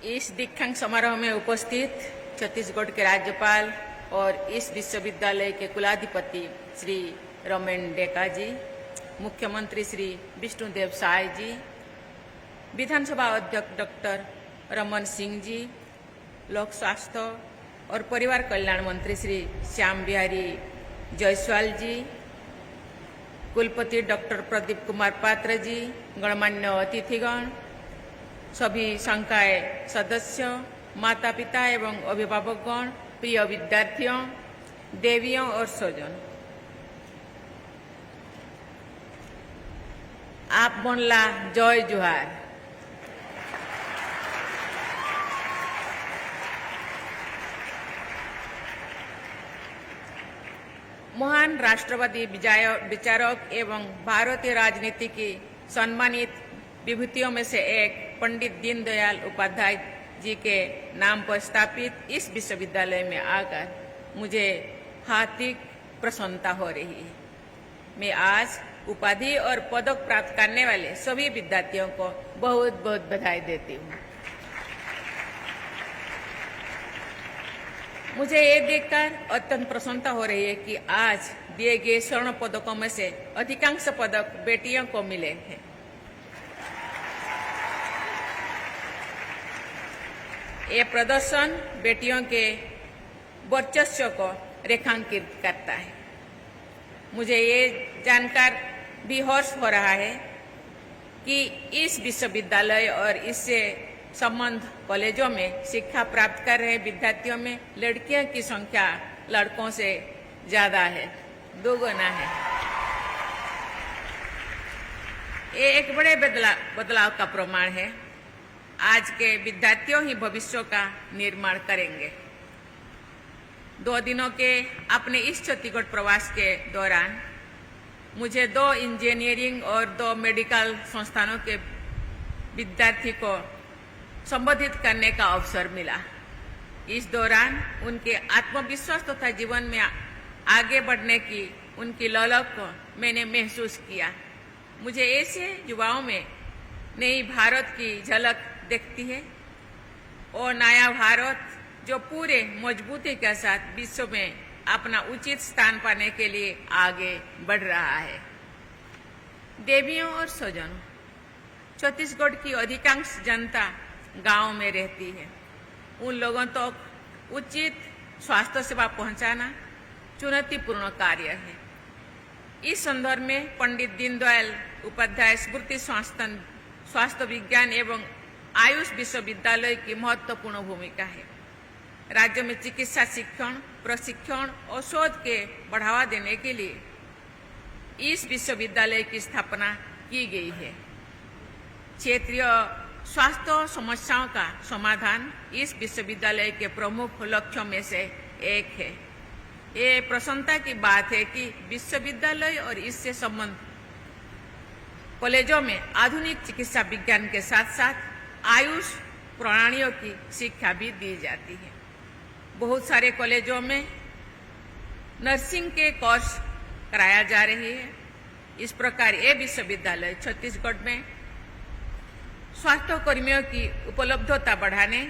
इस दीक्षांत समारोह में उपस्थित छत्तीसगढ़ के राज्यपाल और इस विश्वविद्यालय के कुलाधिपति श्री रमेन डेका जी, मुख्यमंत्री श्री विष्णुदेव साय जी, विधानसभा अध्यक्ष डॉक्टर रमन सिंह जी, लोक स्वास्थ्य और परिवार कल्याण मंत्री श्री श्याम बिहारी जायसवाल जी, कुलपति डॉक्टर प्रदीप कुमार पात्र जी, गणमान्य अतिथिगण, सभी संकाय सदस्य, माता पिता एवं अभिभावकगण, प्रिय विद्यार्थियों, देवियों और स्वजन, आप मनला जय जुहार। महान राष्ट्रवादी विचारक एवं भारतीय राजनीति की सम्मानित विभूतियों में से एक पंडित दीनदयाल उपाध्याय जी के नाम पर स्थापित इस विश्वविद्यालय में आकर मुझे हार्दिक प्रसन्नता हो रही है। मैं आज उपाधि और पदक प्राप्त करने वाले सभी विद्यार्थियों को बहुत बहुत बधाई देती हूँ। मुझे ये देखकर अत्यंत प्रसन्नता हो रही है कि आज दिए गए स्वर्ण पदकों में से अधिकांश पदक बेटियों को मिले हैं। ये प्रदर्शन बेटियों के वर्चस्व को रेखांकित करता है। मुझे ये जानकर भी हर्ष हो रहा है कि इस विश्वविद्यालय और इससे संबद्ध कॉलेजों में शिक्षा प्राप्त कर रहे विद्यार्थियों में लड़कियों की संख्या लड़कों से ज्यादा है, 2 गुना है। ये एक बड़े बदलाव का प्रमाण है। आज के विद्यार्थियों ही भविष्य का निर्माण करेंगे। 2 दिनों के अपने इस छत्तीसगढ़ प्रवास के दौरान मुझे 2 इंजीनियरिंग और 2 मेडिकल संस्थानों के विद्यार्थी को संबोधित करने का अवसर मिला। इस दौरान उनके आत्मविश्वास तथा जीवन में आगे बढ़ने की उनकी ललक को मैंने महसूस किया। मुझे ऐसे युवाओं में नई भारत की झलक दिखती है और नया भारत जो पूरे मजबूती के साथ विश्व में अपना उचित स्थान पाने के लिए आगे बढ़ रहा है। देवियों और स्वजनों, छत्तीसगढ़ की अधिकांश जनता गांव में रहती है। उन लोगों तक उचित स्वास्थ्य सेवा पहुंचाना चुनौतीपूर्ण कार्य है। इस संदर्भ में पंडित दीनदयाल उपाध्याय स्मृति स्वास्थ्य विज्ञान एवं आयुष विश्वविद्यालय की महत्वपूर्ण भूमिका है। राज्य में चिकित्सा शिक्षण, प्रशिक्षण और शोध के बढ़ावा देने के लिए इस विश्वविद्यालय की स्थापना की गई है। क्षेत्रीय स्वास्थ्य समस्याओं का समाधान इस विश्वविद्यालय के प्रमुख लक्ष्यों में से एक है। ये प्रसन्नता की बात है कि विश्वविद्यालय और इससे संबंध कॉलेजों में आधुनिक चिकित्सा विज्ञान के साथ साथ आयुष प्रणालियों की शिक्षा भी दी जाती है। बहुत सारे कॉलेजों में नर्सिंग के कोर्स कराया जा रही है। इस प्रकार ये विश्वविद्यालय छत्तीसगढ़ में स्वास्थ्य कर्मियों की उपलब्धता बढ़ाने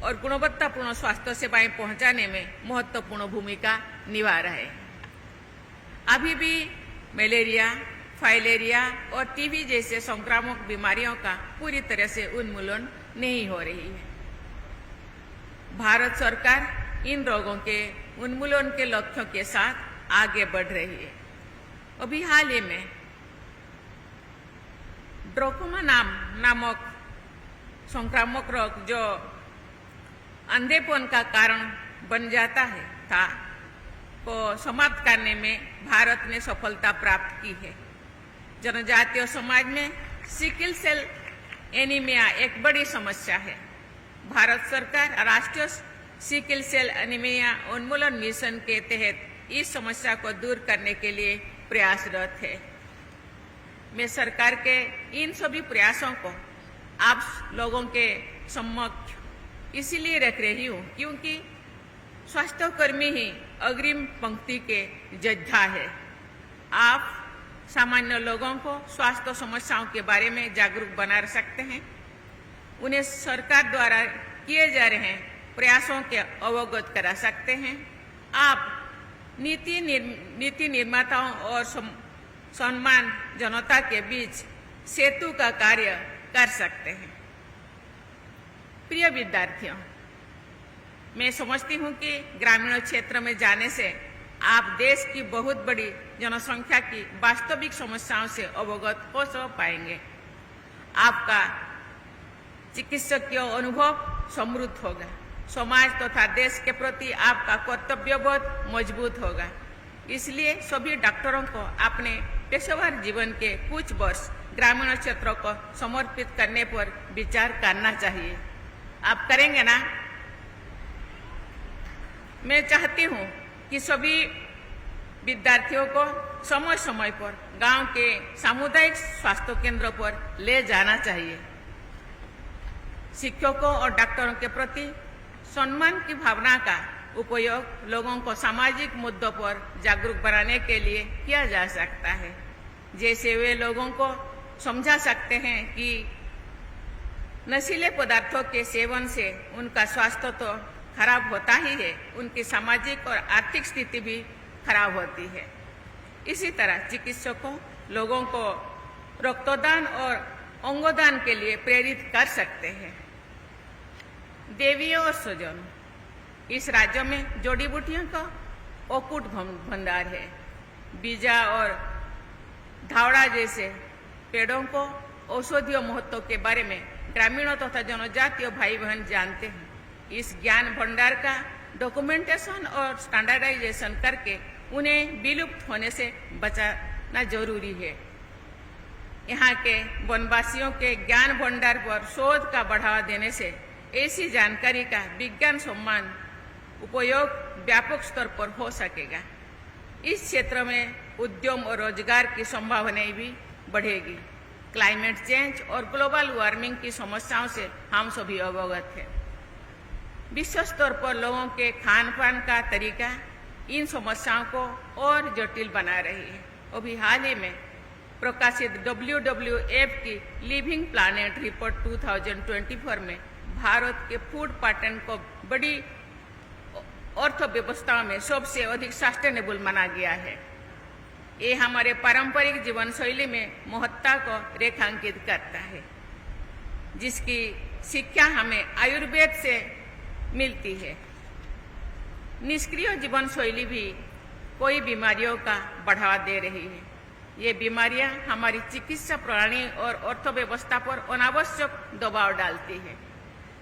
और गुणवत्तापूर्ण स्वास्थ्य सेवाएं पहुंचाने में महत्वपूर्ण भूमिका निभा रहा है। अभी भी मलेरिया, फाइलेरिया और टीबी जैसे संक्रामक बीमारियों का पूरी तरह से उन्मूलन नहीं हो रही है। भारत सरकार इन रोगों के उन्मूलन के लक्ष्यों के साथ आगे बढ़ रही है। अभी हाल ही में ट्रोकोमा नामक संक्रामक रोग जो अंधेपन का कारण बन जाता है को समाप्त करने में भारत ने सफलता प्राप्त की है। जनजातीय समाज में सिकल सेल एनीमिया एक बड़ी समस्या है। भारत सरकार राष्ट्रीय सिकल सेल एनीमिया उन्मूलन मिशन के तहत इस समस्या को दूर करने के लिए प्रयासरत है। मैं सरकार के इन सभी प्रयासों को आप लोगों के समक्ष इसीलिए रख रही हूँ क्योंकि स्वास्थ्यकर्मी ही अग्रिम पंक्ति के योद्धा है। आप सामान्य लोगों को स्वास्थ्य समस्याओं के बारे में जागरूक बना सकते हैं। उन्हें सरकार द्वारा किए जा रहे प्रयासों के अवगत करा सकते हैं। आप नीति निर्माताओं और सम्मान जनता के बीच सेतु का कार्य कर सकते हैं। प्रिय विद्यार्थियों, मैं समझती हूँ कि ग्रामीण क्षेत्र में जाने से आप देश की बहुत बड़ी जनसंख्या की वास्तविक समस्याओं से अवगत हो पाएंगे। आपका चिकित्सकीय अनुभव समृद्ध होगा। समाज तथा देश के प्रति आपका कर्तव्यबोध मजबूत होगा। इसलिए सभी डॉक्टरों को अपने पेशेवर जीवन के कुछ वर्ष ग्रामीण क्षेत्रों को समर्पित करने पर विचार करना चाहिए। आप करेंगे ना? मैं चाहती हूँ कि सभी विद्यार्थियों को समय समय पर गांव के सामुदायिक स्वास्थ्य केंद्रों पर ले जाना चाहिए। शिक्षकों और डॉक्टरों के प्रति सम्मान की भावना का उपयोग लोगों को सामाजिक मुद्दों पर जागरूक बनाने के लिए किया जा सकता है। जैसे वे लोगों को समझा सकते हैं कि नशीले पदार्थों के सेवन से उनका स्वास्थ्य तो खराब होता ही है, उनकी सामाजिक और आर्थिक स्थिति भी खराब होती है। इसी तरह चिकित्सकों लोगों को रक्तदान और अंगदान के लिए प्रेरित कर सकते हैं। देवियों और स्वजनों, इस राज्य में जड़ी बूटियों का अकूट भंडार है। बीजा और धावड़ा जैसे पेड़ों को औषधीय महत्व के बारे में ग्रामीणों तथा जनजातीय भाई बहन जानते हैं। इस ज्ञान भंडार का डॉक्यूमेंटेशन और स्टैंडर्डाइजेशन करके उन्हें विलुप्त होने से बचाना जरूरी है। यहाँ के वनवासियों के ज्ञान भंडार पर शोध का बढ़ावा देने से ऐसी जानकारी का विज्ञान सम्मान उपयोग व्यापक स्तर पर हो सकेगा। इस क्षेत्र में उद्यम और रोजगार की संभावनाएं भी बढ़ेगी। क्लाइमेट चेंज और ग्लोबल वार्मिंग की समस्याओं से हम सभी अवगत हैं। विश्व स्तर पर लोगों के खान पान का तरीका इन समस्याओं को और जटिल बना रही है। अभी हाल ही में प्रकाशित WWF की लिविंग प्लैनेट रिपोर्ट 2024 में भारत के फूड पैटर्न को बड़ी अर्थव्यवस्था में सबसे अधिक सस्टेनेबल माना गया है। ये हमारे पारंपरिक जीवन शैली में महत्ता को रेखांकित करता है, जिसकी शिक्षा हमें आयुर्वेद से मिलती है। निष्क्रिय जीवन शैली भी कई बीमारियों का बढ़ावा दे रही है। ये बीमारियां हमारी चिकित्सा प्रणाली और अर्थव्यवस्था पर अनावश्यक दबाव डालती है।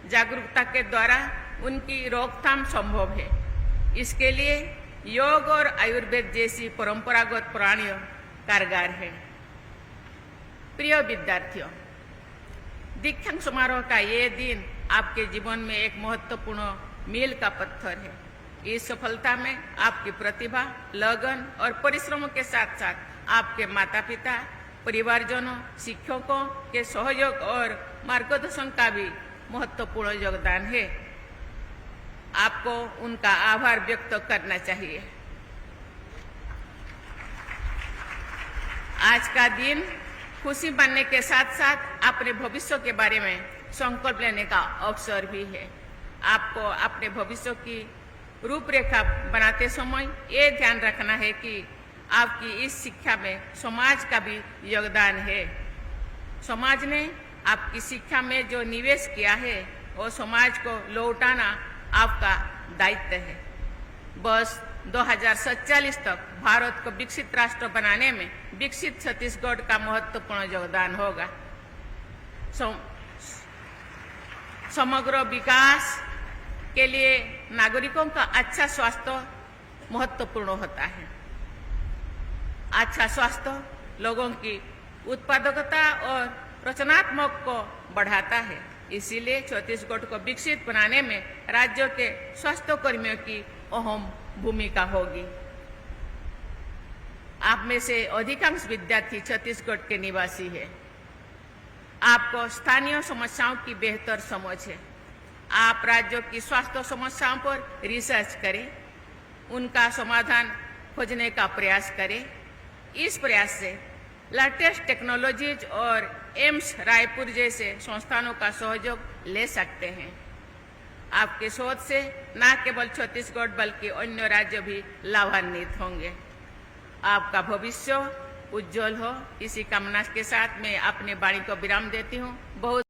जागरूकता के द्वारा उनकी रोकथाम संभव है। इसके लिए योग और आयुर्वेद जैसी परंपरागत प्रणालियां कारगर है। प्रिय विद्यार्थियों, दीक्षांत समारोह का ये दिन आपके जीवन में एक महत्वपूर्ण मील का पत्थर है। इस सफलता में आपकी प्रतिभा, लगन और परिश्रम के साथ साथ आपके माता पिता, परिवारजनों, शिक्षकों के सहयोग और मार्गदर्शन का भी महत्वपूर्ण योगदान है। आपको उनका आभार व्यक्त करना चाहिए। आज का दिन खुशी बनने के साथ साथ अपने भविष्य के बारे में संकल्प लेने का अवसर भी है। आपको अपने भविष्य की रूपरेखा बनाते समय ये ध्यान रखना है कि आपकी इस शिक्षा में समाज का भी योगदान है। समाज ने आपकी शिक्षा में जो निवेश किया है वो समाज को लौटाना आपका दायित्व है। बस 2047 तक भारत को विकसित राष्ट्र बनाने में विकसित छत्तीसगढ़ का महत्वपूर्ण योगदान होगा। समग्र विकास के लिए नागरिकों का अच्छा स्वास्थ्य महत्वपूर्ण होता है। अच्छा स्वास्थ्य लोगों की उत्पादकता और रचनात्मक को बढ़ाता है। इसीलिए छत्तीसगढ़ को विकसित बनाने में राज्यों के स्वास्थ्य कर्मियों की अहम भूमिका होगी। आप में से अधिकांश विद्यार्थी छत्तीसगढ़ के निवासी हैं। आपको स्थानीय समस्याओं की बेहतर समझ है। आप राज्यों की स्वास्थ्य समस्याओं पर रिसर्च करें, उनका समाधान खोजने का प्रयास करें। इस प्रयास से लेटेस्ट टेक्नोलॉजीज और एम्स रायपुर जैसे संस्थानों का सहयोग ले सकते हैं। आपके शोध से न केवल छत्तीसगढ़ बल्कि अन्य राज्य भी लाभान्वित होंगे। आपका भविष्य उज्जवल हो, इसी कामना के साथ मैं अपने वाणी को विराम देती हूँ। बहुत